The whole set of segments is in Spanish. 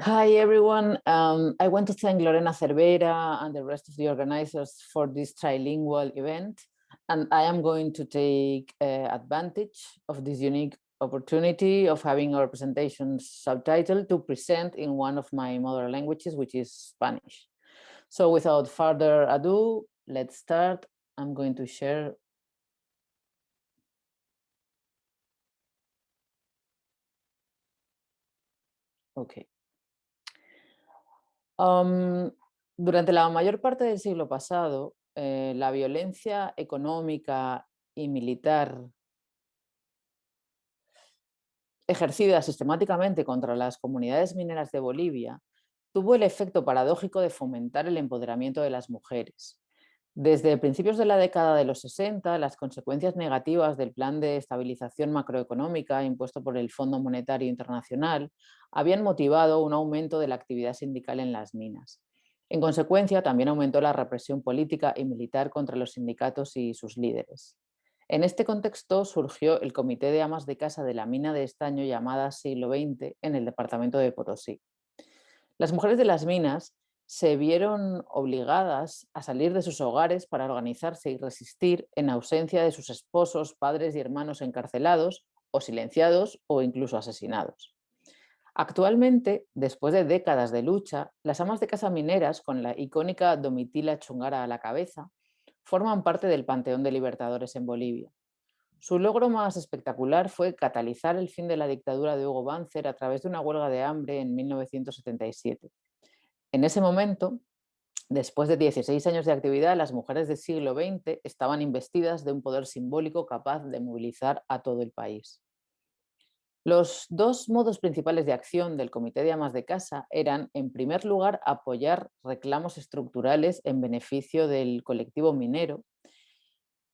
Hi, everyone. I want to thank Lorena Cervera and the rest of the organizers for this trilingual event. And I am going to take advantage of this unique opportunity of having our presentation subtitled to present in one of my mother languages, which is Spanish. So without further ado, let's start. I'm going to share. Okay. Durante la mayor parte del siglo pasado, la violencia económica y militar ejercida sistemáticamente contra las comunidades mineras de Bolivia tuvo el efecto paradójico de fomentar el empoderamiento de las mujeres. Desde principios de la década de los 60, las consecuencias negativas del plan de estabilización macroeconómica impuesto por el Fondo Monetario Internacional habían motivado un aumento de la actividad sindical en las minas. En consecuencia, también aumentó la represión política y militar contra los sindicatos y sus líderes. En este contexto surgió el Comité de Amas de Casa de la Mina de Estaño llamada Siglo XX en el departamento de Potosí. Las mujeres de las minas se vieron obligadas a salir de sus hogares para organizarse y resistir en ausencia de sus esposos, padres y hermanos encarcelados o silenciados o incluso asesinados. Actualmente, después de décadas de lucha, las amas de casa mineras, con la icónica Domitila Chungara a la cabeza, forman parte del panteón de libertadores en Bolivia. Su logro más espectacular fue catalizar el fin de la dictadura de Hugo Banzer a través de una huelga de hambre en 1977. En ese momento, después de 16 años de actividad, las mujeres del siglo XX estaban investidas de un poder simbólico capaz de movilizar a todo el país. Los dos modos principales de acción del Comité de Amas de Casa eran, en primer lugar, apoyar reclamos estructurales en beneficio del colectivo minero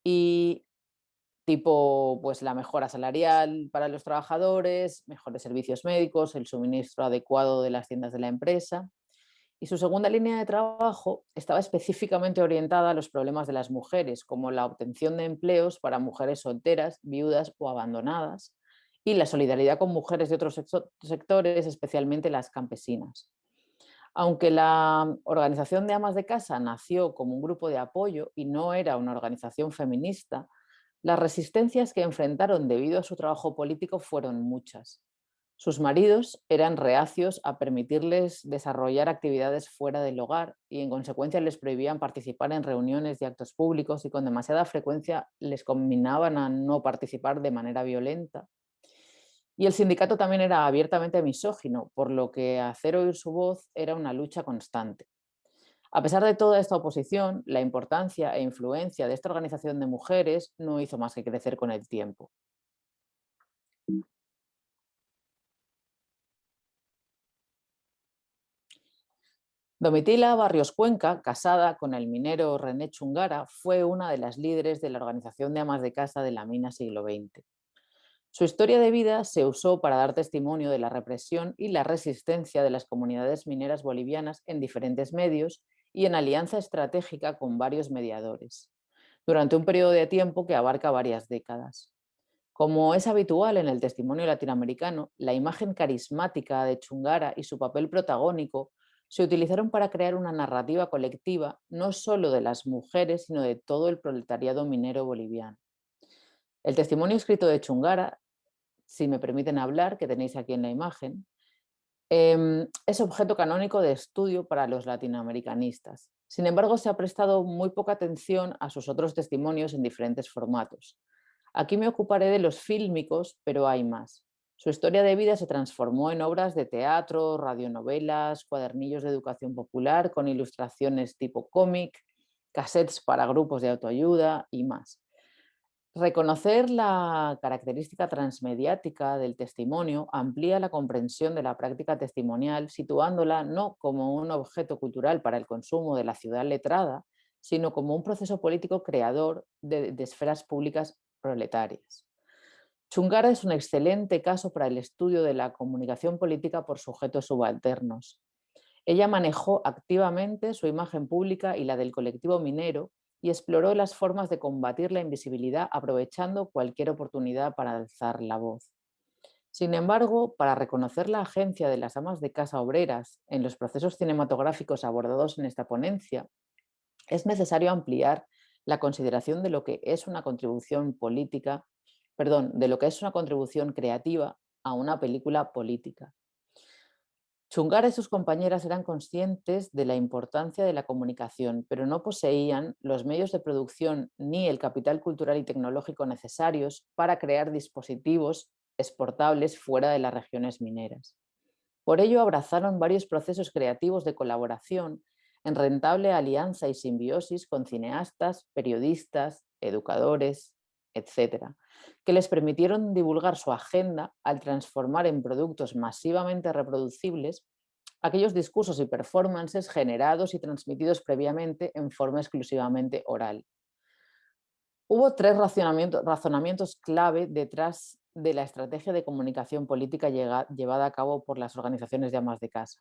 y tipo pues, la mejora salarial para los trabajadores, mejores servicios médicos, el suministro adecuado de las tiendas de la empresa. Y su segunda línea de trabajo estaba específicamente orientada a los problemas de las mujeres, como la obtención de empleos para mujeres solteras, viudas o abandonadas, y la solidaridad con mujeres de otros sectores, especialmente las campesinas. Aunque la Organización de Amas de Casa nació como un grupo de apoyo y no era una organización feminista, las resistencias que enfrentaron debido a su trabajo político fueron muchas. Sus maridos eran reacios a permitirles desarrollar actividades fuera del hogar y en consecuencia les prohibían participar en reuniones y actos públicos y con demasiada frecuencia les conminaban a no participar de manera violenta. Y el sindicato también era abiertamente misógino, por lo que hacer oír su voz era una lucha constante. A pesar de toda esta oposición, la importancia e influencia de esta organización de mujeres no hizo más que crecer con el tiempo. Domitila Barrios Cuenca, casada con el minero René Chungara, fue una de las líderes de la Organización de Amas de Casa de la Mina Siglo XX. Su historia de vida se usó para dar testimonio de la represión y la resistencia de las comunidades mineras bolivianas en diferentes medios y en alianza estratégica con varios mediadores, durante un periodo de tiempo que abarca varias décadas. Como es habitual en el testimonio latinoamericano, la imagen carismática de Chungara y su papel protagónico se utilizaron para crear una narrativa colectiva no solo de las mujeres, sino de todo el proletariado minero boliviano. El testimonio escrito de Chungara, si me permiten hablar, que tenéis aquí en la imagen, es objeto canónico de estudio para los latinoamericanistas. Sin embargo, se ha prestado muy poca atención a sus otros testimonios en diferentes formatos. Aquí me ocuparé de los fílmicos, pero hay más. Su historia de vida se transformó en obras de teatro, radionovelas, cuadernillos de educación popular con ilustraciones tipo cómic, cassettes para grupos de autoayuda y más. Reconocer la característica transmediática del testimonio amplía la comprensión de la práctica testimonial, situándola no como un objeto cultural para el consumo de la ciudad letrada, sino como un proceso político creador de esferas públicas proletarias. Chungara es un excelente caso para el estudio de la comunicación política por sujetos subalternos. Ella manejó activamente su imagen pública y la del colectivo minero y exploró las formas de combatir la invisibilidad aprovechando cualquier oportunidad para alzar la voz. Sin embargo, para reconocer la agencia de las amas de casa obreras en los procesos cinematográficos abordados en esta ponencia, es necesario ampliar la consideración de lo que es una contribución política, perdón, de lo que es una contribución creativa a una película política. Chungara y sus compañeras eran conscientes de la importancia de la comunicación, pero no poseían los medios de producción ni el capital cultural y tecnológico necesarios para crear dispositivos exportables fuera de las regiones mineras. Por ello, abrazaron varios procesos creativos de colaboración en rentable alianza y simbiosis con cineastas, periodistas, educadores, etcétera, que les permitieron divulgar su agenda al transformar en productos masivamente reproducibles aquellos discursos y performances generados y transmitidos previamente en forma exclusivamente oral. Hubo tres razonamientos clave detrás de la estrategia de comunicación política llevada a cabo por las organizaciones de amas de casa.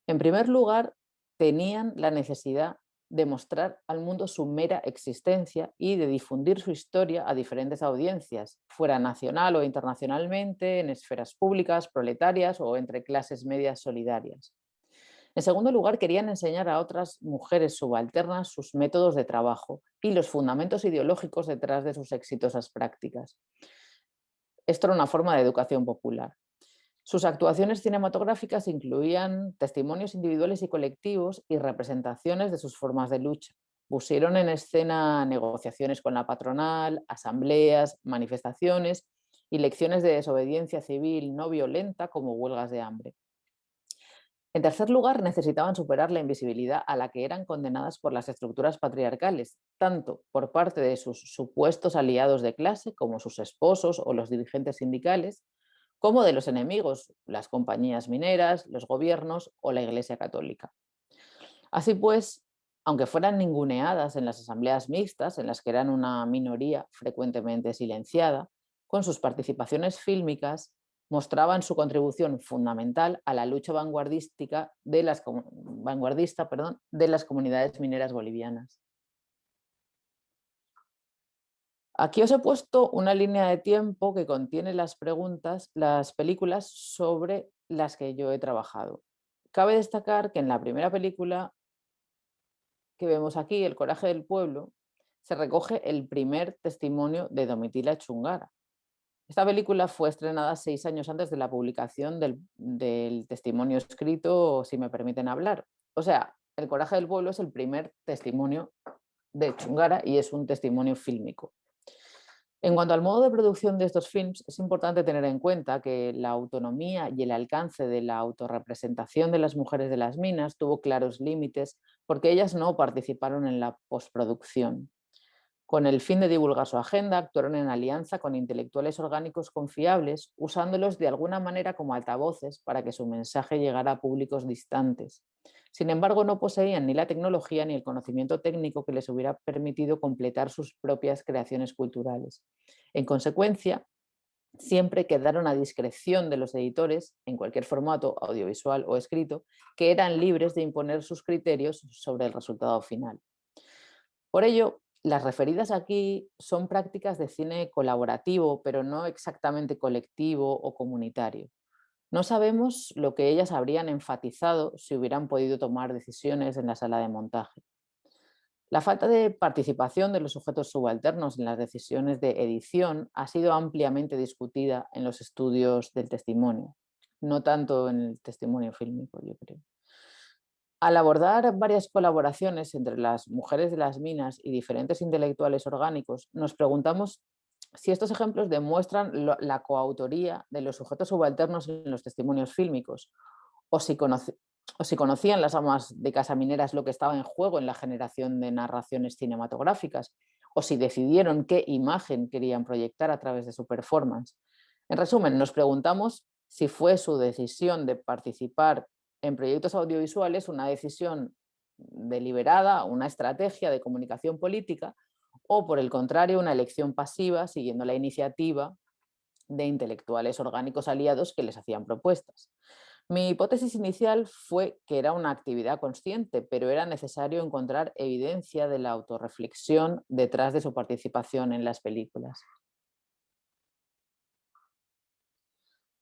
En primer lugar, tenían la necesidad de mostrar al mundo su mera existencia y de difundir su historia a diferentes audiencias, fuera nacional o internacionalmente, en esferas públicas, proletarias o entre clases medias solidarias. En segundo lugar, querían enseñar a otras mujeres subalternas sus métodos de trabajo y los fundamentos ideológicos detrás de sus exitosas prácticas. Esto era una forma de educación popular. Sus actuaciones cinematográficas incluían testimonios individuales y colectivos y representaciones de sus formas de lucha. Pusieron en escena negociaciones con la patronal, asambleas, manifestaciones y lecciones de desobediencia civil no violenta como huelgas de hambre. En tercer lugar, necesitaban superar la invisibilidad a la que eran condenadas por las estructuras patriarcales, tanto por parte de sus supuestos aliados de clase, como sus esposos o los dirigentes sindicales, como de los enemigos, las compañías mineras, los gobiernos o la Iglesia Católica. Así pues, aunque fueran ninguneadas en las asambleas mixtas, en las que eran una minoría frecuentemente silenciada, con sus participaciones fílmicas mostraban su contribución fundamental a la lucha vanguardista de las comunidades mineras bolivianas. Aquí os he puesto una línea de tiempo que contiene las películas sobre las que yo he trabajado. Cabe destacar que en la primera película que vemos aquí, El coraje del pueblo, se recoge el primer testimonio de Domitila Chungara. Esta película fue estrenada 6 años antes de la publicación del testimonio escrito, si me permiten hablar. O sea, El coraje del pueblo es el primer testimonio de Chungara y es un testimonio fílmico. En cuanto al modo de producción de estos films, es importante tener en cuenta que la autonomía y el alcance de la autorrepresentación de las mujeres de las minas tuvo claros límites porque ellas no participaron en la postproducción. Con el fin de divulgar su agenda, actuaron en alianza con intelectuales orgánicos confiables, usándolos de alguna manera como altavoces para que su mensaje llegara a públicos distantes. Sin embargo, no poseían ni la tecnología ni el conocimiento técnico que les hubiera permitido completar sus propias creaciones culturales. En consecuencia, siempre quedaron a discreción de los editores, en cualquier formato audiovisual o escrito, que eran libres de imponer sus criterios sobre el resultado final. Por ello, las referidas aquí son prácticas de cine colaborativo, pero no exactamente colectivo o comunitario. No sabemos lo que ellas habrían enfatizado si hubieran podido tomar decisiones en la sala de montaje. La falta de participación de los sujetos subalternos en las decisiones de edición ha sido ampliamente discutida en los estudios del testimonio, no tanto en el testimonio fílmico, yo creo. Al abordar varias colaboraciones entre las mujeres de las minas y diferentes intelectuales orgánicos, nos preguntamos si estos ejemplos demuestran la coautoría de los sujetos subalternos en los testimonios fílmicos o si, conocían las amas de casa mineras lo que estaba en juego en la generación de narraciones cinematográficas o si decidieron qué imagen querían proyectar a través de su performance. En resumen, nos preguntamos si fue su decisión de participar en proyectos audiovisuales una decisión deliberada, una estrategia de comunicación política o, por el contrario, una elección pasiva siguiendo la iniciativa de intelectuales orgánicos aliados que les hacían propuestas. Mi hipótesis inicial fue que era una actividad consciente, pero era necesario encontrar evidencia de la autorreflexión detrás de su participación en las películas.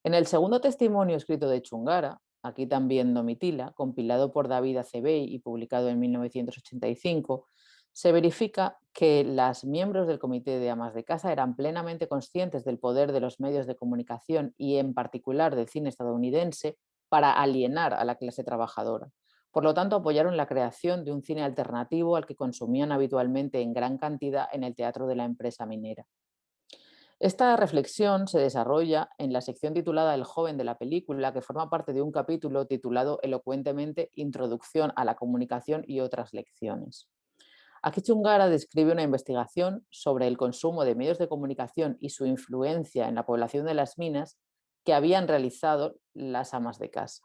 En el segundo testimonio escrito de Chungara, aquí también Domitila, compilado por David Acebey y publicado en 1985, se verifica que las miembros del Comité de Amas de Casa eran plenamente conscientes del poder de los medios de comunicación y en particular del cine estadounidense para alienar a la clase trabajadora. Por lo tanto, apoyaron la creación de un cine alternativo al que consumían habitualmente en gran cantidad en el teatro de la empresa minera. Esta reflexión se desarrolla en la sección titulada El joven de la película, que forma parte de un capítulo titulado elocuentemente Introducción a la comunicación y otras lecciones. Aquí Chungara describe una investigación sobre el consumo de medios de comunicación y su influencia en la población de las minas que habían realizado las amas de casa.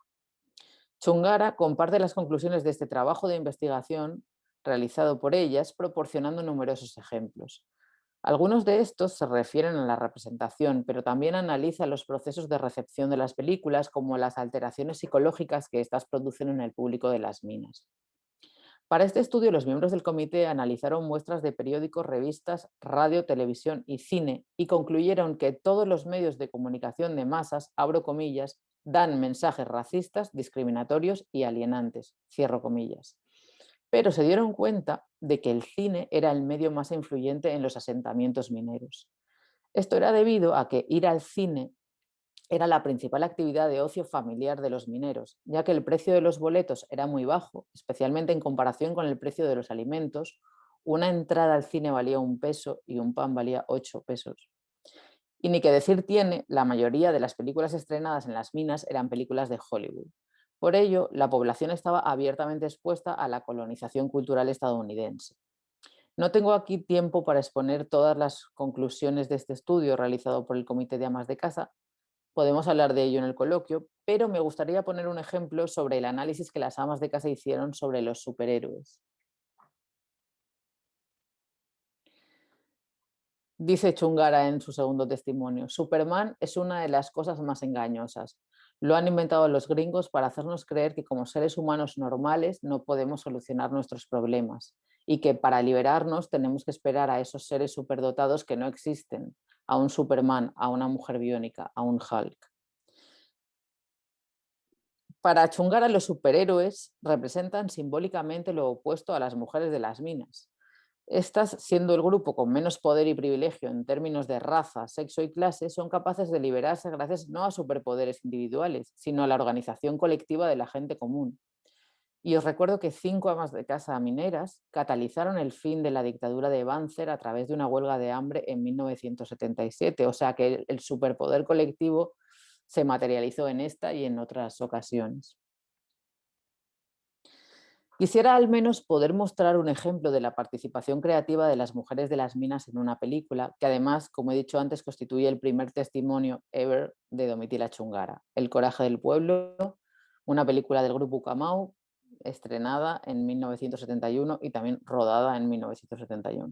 Chungara comparte las conclusiones de este trabajo de investigación realizado por ellas, proporcionando numerosos ejemplos. Algunos de estos se refieren a la representación, pero también analiza los procesos de recepción de las películas, como las alteraciones psicológicas que éstas producen en el público de las minas. Para este estudio, los miembros del comité analizaron muestras de periódicos, revistas, radio, televisión y cine y concluyeron que todos los medios de comunicación de masas, abro comillas, dan mensajes racistas, discriminatorios y alienantes, cierro comillas. Pero se dieron cuenta de que el cine era el medio más influyente en los asentamientos mineros. Esto era debido a que ir al cine era la principal actividad de ocio familiar de los mineros, ya que el precio de los boletos era muy bajo, especialmente en comparación con el precio de los alimentos. Una entrada al cine valía 1 peso y un pan valía 8 pesos. Y ni que decir tiene, la mayoría de las películas estrenadas en las minas eran películas de Hollywood. Por ello, la población estaba abiertamente expuesta a la colonización cultural estadounidense. No tengo aquí tiempo para exponer todas las conclusiones de este estudio realizado por el Comité de Amas de Casa. Podemos hablar de ello en el coloquio, pero me gustaría poner un ejemplo sobre el análisis que las amas de casa hicieron sobre los superhéroes. Dice Chungara en su segundo testimonio: Superman es una de las cosas más engañosas. Lo han inventado los gringos para hacernos creer que como seres humanos normales no podemos solucionar nuestros problemas y que para liberarnos tenemos que esperar a esos seres superdotados que no existen, a un Superman, a una mujer biónica, a un Hulk. Para Chungara, los superhéroes representan simbólicamente lo opuesto a las mujeres de las minas. Estas, siendo el grupo con menos poder y privilegio en términos de raza, sexo y clase, son capaces de liberarse gracias no a superpoderes individuales, sino a la organización colectiva de la gente común. Y os recuerdo que 5 amas de casa mineras catalizaron el fin de la dictadura de Banzer a través de una huelga de hambre en 1977, o sea que el superpoder colectivo se materializó en esta y en otras ocasiones. Quisiera al menos poder mostrar un ejemplo de la participación creativa de las mujeres de las minas en una película, que además, como he dicho antes, constituye el primer testimonio ever de Domitila Chungara: El coraje del pueblo, una película del grupo Ucamau, estrenada en 1971 y también rodada en 1971.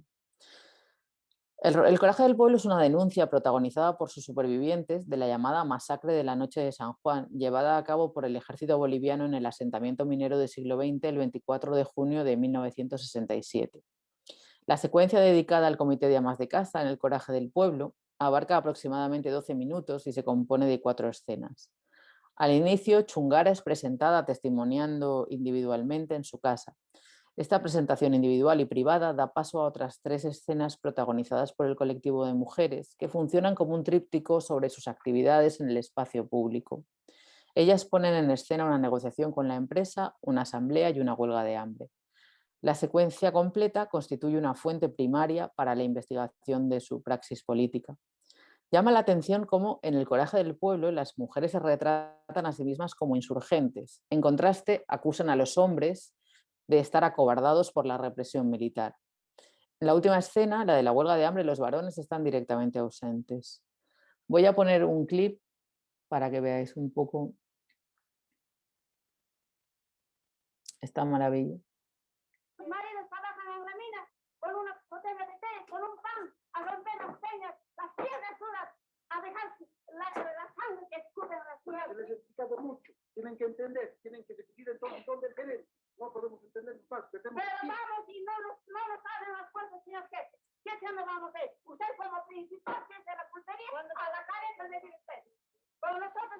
El coraje del pueblo es una denuncia protagonizada por sus supervivientes de la llamada masacre de la noche de San Juan, llevada a cabo por el ejército boliviano en el asentamiento minero del siglo XX el 24 de junio de 1967. La secuencia dedicada al Comité de Amas de Casa en el coraje del pueblo abarca aproximadamente 12 minutos y se compone de 4 escenas. Al inicio, Chungara es presentada testimoniando individualmente en su casa. Esta presentación individual y privada da paso a otras 3 escenas protagonizadas por el colectivo de mujeres, que funcionan como un tríptico sobre sus actividades en el espacio público. Ellas ponen en escena una negociación con la empresa, una asamblea y una huelga de hambre. La secuencia completa constituye una fuente primaria para la investigación de su praxis política. Llama la atención cómo en el coraje del pueblo las mujeres se retratan a sí mismas como insurgentes. En contraste, acusan a los hombres de estar acobardados por la represión militar. En la última escena, la de la huelga de hambre, los varones están directamente ausentes. Voy a poner un clip para que veáis un poco esta maravilla. Los maridos trabajan en la mina con una botella de té, con un pan, a romper las peñas, las piedras duras, a dejar la sangre que escupe en las piedras. Se les he explicado mucho. Tienen que entender, tienen que decidir entonces dónde querer. No podemos entender más. Pero vamos y no nos abren las puertas, señor jefe. ¿Qué se nos vamos a hacer? Usted como principal jefe de la pulpería, a la cabeza de usted. Pero nosotros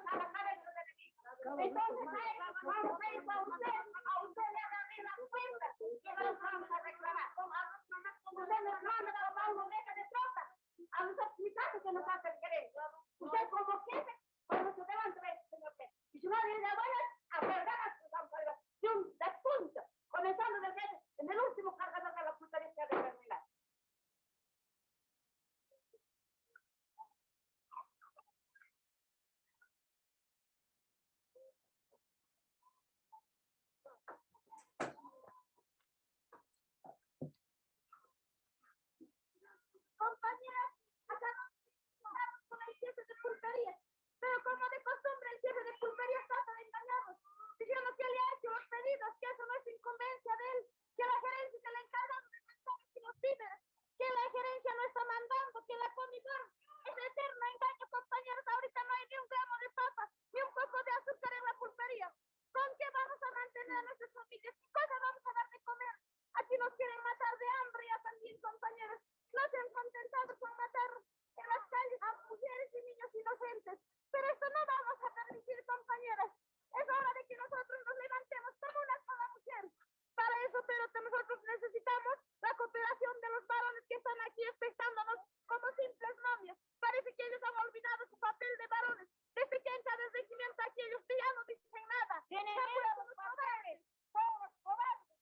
familias, ¿qué cosa vamos a dar de comer? Aquí nos quieren matar de hambre ya también, compañeros. No se han contentado con matar en las calles a mujeres y niños inocentes. Pero esto no vamos a permitir, compañeras. Es hora de que nosotros nos levantemos como una sola mujer. Para eso, pero nosotros necesitamos la cooperación de los varones que están aquí expectándonos como simples momias. Parece que ellos han olvidado su papel de varones. Desde que entra el regimiento aquí, ellos ya no dicen nada. Tienen miedo a los cobardes. Somos cobardes.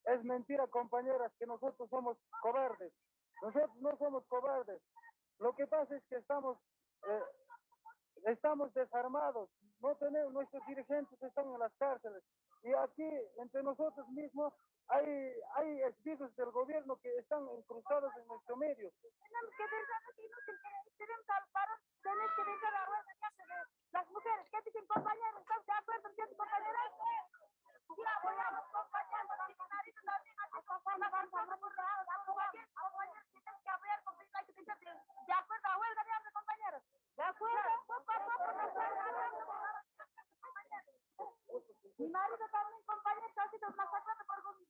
Es mentira, compañeras, que nosotros somos cobardes. Nosotros no somos cobardes. Lo que pasa es que estamos desarmados. No tenemos, nuestros dirigentes están en las cárceles. Y aquí, entre nosotros mismos, hay espíritus del gobierno que están incrustados en nuestro medio. Tenemos que pensar que no tenemos paro, tenemos que vencer a de las mujeres. ¿Qué dicen, compañeros? ¿Están de acuerdo? ¿Qué dicen, compañeros? Ya voy a los compañeros, mi marido también hace conforme con compañeros, tienen que hablar con hay que decir de acuerdo a huelga de hambre, compañeros. De acuerdo, poco a poco nos mi marido también, compañeros, ha sido masacrado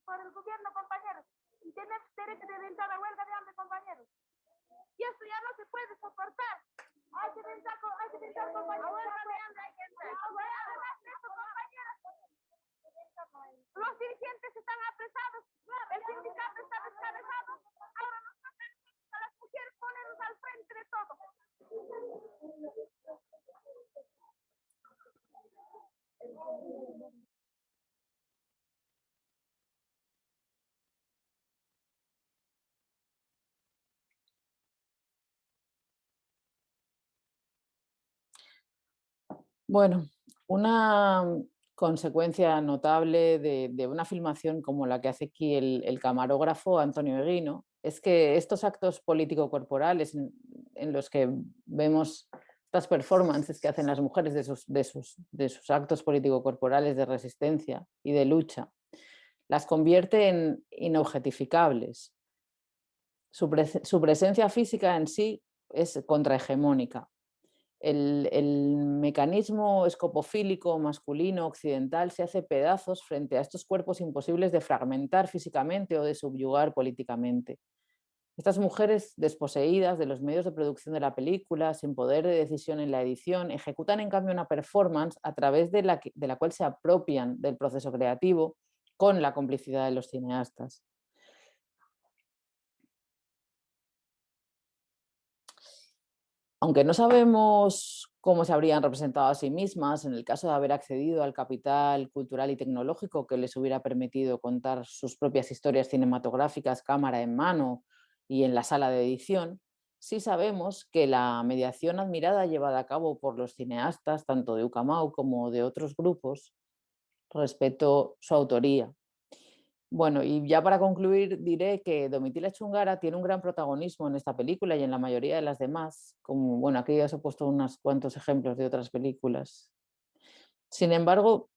por el gobierno, compañeros. Y tenemos derecho de entrar a huelga de hambre, compañeros. Y esto ya no se puede soportar. Hay que entrar, compañeros. A huelga de hambre hay que entrar. Los dirigentes están apresados. El sindicato está descabezado. Ahora nos toca a las mujeres ponernos al frente de todo. Bueno, una consecuencia notable de una filmación como la que hace aquí el camarógrafo Antonio Eguino es que estos actos político-corporales en los que vemos estas performances que hacen las mujeres de sus actos político-corporales de resistencia y de lucha, las convierte en inobjetificables. Su presencia física en sí es contrahegemónica. El mecanismo escopofílico masculino occidental se hace pedazos frente a estos cuerpos imposibles de fragmentar físicamente o de subyugar políticamente. Estas mujeres desposeídas de los medios de producción de la película, sin poder de decisión en la edición, ejecutan en cambio una performance a través de la cual se apropian del proceso creativo con la complicidad de los cineastas. Aunque no sabemos cómo se habrían representado a sí mismas en el caso de haber accedido al capital cultural y tecnológico que les hubiera permitido contar sus propias historias cinematográficas cámara en mano y en la sala de edición, sí sabemos que la mediación admirada llevada a cabo por los cineastas, tanto de Ucamau como de otros grupos, respecto a su autoría. Bueno, y ya para concluir diré que Domitila Chungara tiene un gran protagonismo en esta película y en la mayoría de las demás, como, bueno, aquí ya os he puesto unos cuantos ejemplos de otras películas. Sin embargo,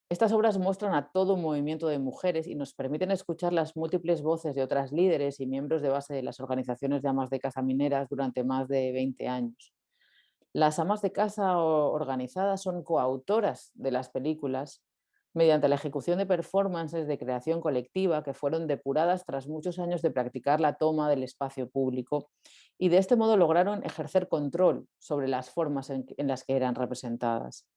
estas obras muestran a todo un movimiento de mujeres y nos permiten escuchar las múltiples voces de otras líderes y miembros de base de las organizaciones de amas de casa mineras durante más de 20 años. Las amas de casa organizadas son coautoras de las películas mediante la ejecución de performances de creación colectiva que fueron depuradas tras muchos años de practicar la toma del espacio público y de este modo lograron ejercer control sobre las formas en las que eran representadas.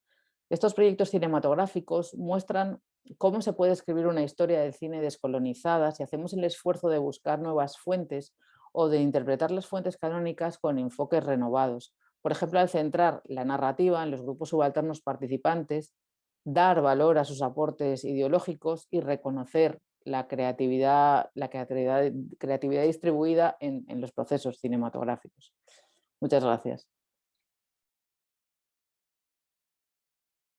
Estos proyectos cinematográficos muestran cómo se puede escribir una historia del cine descolonizada si hacemos el esfuerzo de buscar nuevas fuentes o de interpretar las fuentes canónicas con enfoques renovados. Por ejemplo, al centrar la narrativa en los grupos subalternos participantes, dar valor a sus aportes ideológicos y reconocer la creatividad distribuida en los procesos cinematográficos. Muchas gracias.